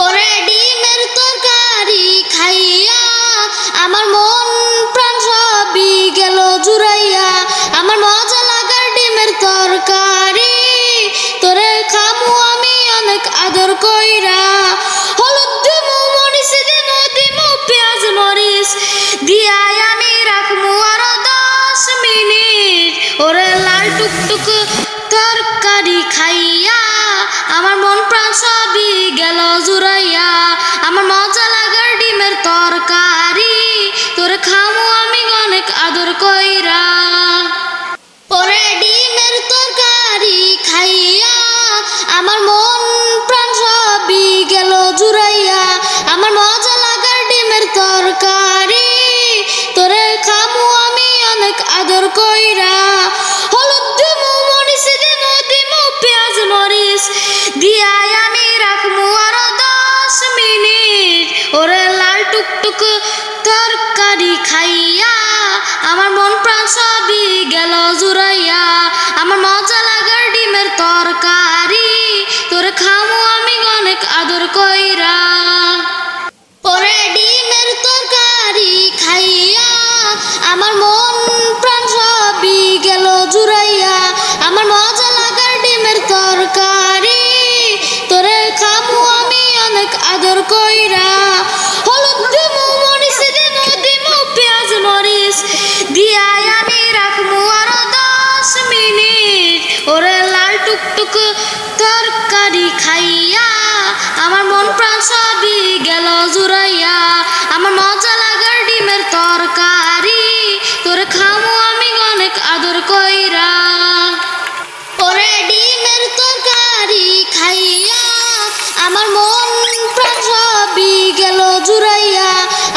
ওরে ডিমের তরকারি খাইয়া আমার মন প্রাণ সবই গেল জুড়াইয়া। আমার মজা লাগার ডিমের তরকারি তোরে খামু আমি অনেক আদর কইরা। হলুদ দিমু মরিচ দিমু পেঁয়াজ মরিচ দিয়াই আমি রাখমু আরো 10 মিনিট। ওরে লাল টুকটুক তরকারি খাইয়া আমার মন প্রাণ সবই গেল জুড়াইয়া। আমার মজা লাগার ডিমের তরকারি তোরে খামু আমি অনেক আদর কইরা। ওরে ডিমের তরকারি খাইয়া আমার মন প্রাণ সবই গেল জুড়াইয়া। আমার মজা লাগার ডিমের তরকারি তোরে খামু আমি অনেক আদর কইরা। হলুদ দিমু মরিচ দিমু পেঁয়াজ মরিচ দিয়াই আমি রাখমু আরো 10 মিনিট। ওরে লাল টুকটুক তরকারি খাইয়া আমার মন প্রাণ সবই গেল জুড়াইয়া। আমার মজা লাগার ডিমের তরকারি তোরে খামু আমি অনেক আদর কইরা। ওরে ডিমের তরকারি খাইয়া আমার মন প্রাণ সবই গেল জুড়াইয়া। আমার মজা লাগার ডিমের তরকারি তোরে খামু আমি অনেক আদর কইরা। হলুদ দিমু মরিচ দিমু পেঁয়াজ মরিচ দিয়াই আমি রাখমু আরো 10 মিনিট। ওরে লাল টুকটুক তরকারি খাইয়া আমার মন প্রাণ সবই গেল জুড়াইয়া। আমার মজা লাগার ডিমের তরকারি তোরে খামু আমি অনেক আদর কইরা। ওরে ডিমের তরকারি খাইয়া আমার মন প্রাণ সবই গেল জুড়াইয়া।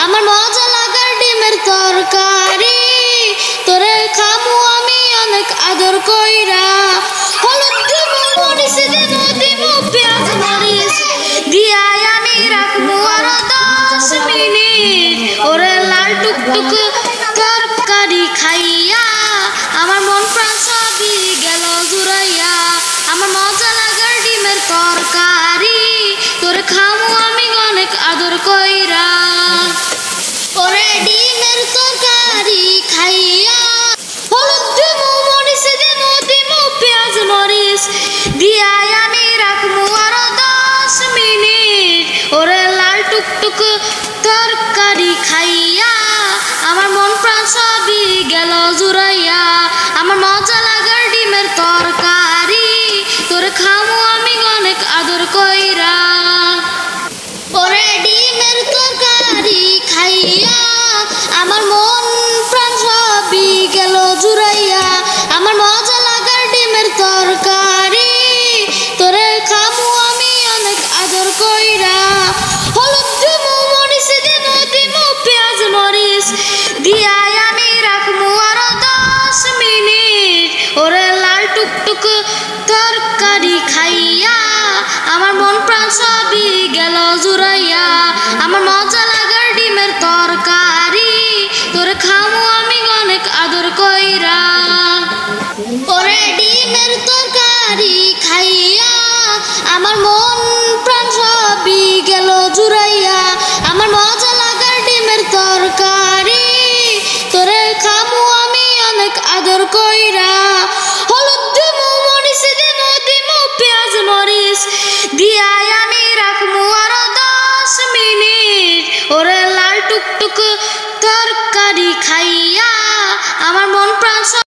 আমার মজা লাগার ডিমের তরকারি তোরে খামু আমি অনেক আদর কইরা। হলুদ দিমু মরিচ দিমু পেঁয়াজ মরিচ দিয়াই আমি রাখমু আরো 10 মিনিট। ওরে লাল টুকটুক তরকারি খাইয়া আমার মন প্রাণ সবই গেল জুড়াইয়া। আমার মজা লাগার ডিমের তরকারি তোরে খামু আমি অনেক আদর কইরা। ওরে ডিমের তরকারি খাইয়া হলুদ দিমু মরিচ দিমু পেঁয়াজ মরিচ দিয়াই আমি রাখমু আরো 10 মিনিট। ওরে লাল টুকটুক তরকারি খাইয়া আমার মন প্রাণ সবই গেল জুড়াইয়া। আমার মজা লাগার ডিমের তরকারি তোরে খামু আমি অনেক আদর কইরা। ওরে ডিমের তরকারি খাইয়া আমার মন প্রাণ সবই গেল জুড়াইয়া। আমার মজা লাগার ডিমের তরকারি তোরে খামু আমি অনেক আদর কইরা। হলুদ দিমু মরিচ দিমু পেঁয়াজ মরিচ দিয়াই আমি রাখমু আরো 10 মিনিট। ওরে লাল টুকটুক তরকারি খাইয়া আমার মন প্রাণ সবই গেল জুড়াইয়া। আমার মজা লাগার ডিমের তরকারি তোরে খামু আমি অনেক আদর কইরা। ওরে ডিমের তরকারি খাইয়া আমার মন প্রাণ সবই গেল জুড়াইয়া। আমার মজা লাগার ডিমের তরকারি তোরে খামু আমি অনেক আদর কইরা। হলুদ দিমু মরিচ দিমু পেঁয়াজ মরিচ দিয়াই আমি রাখমু আরো 10 মিনিট। ওরে লাল টুকটুক তরকারি খাই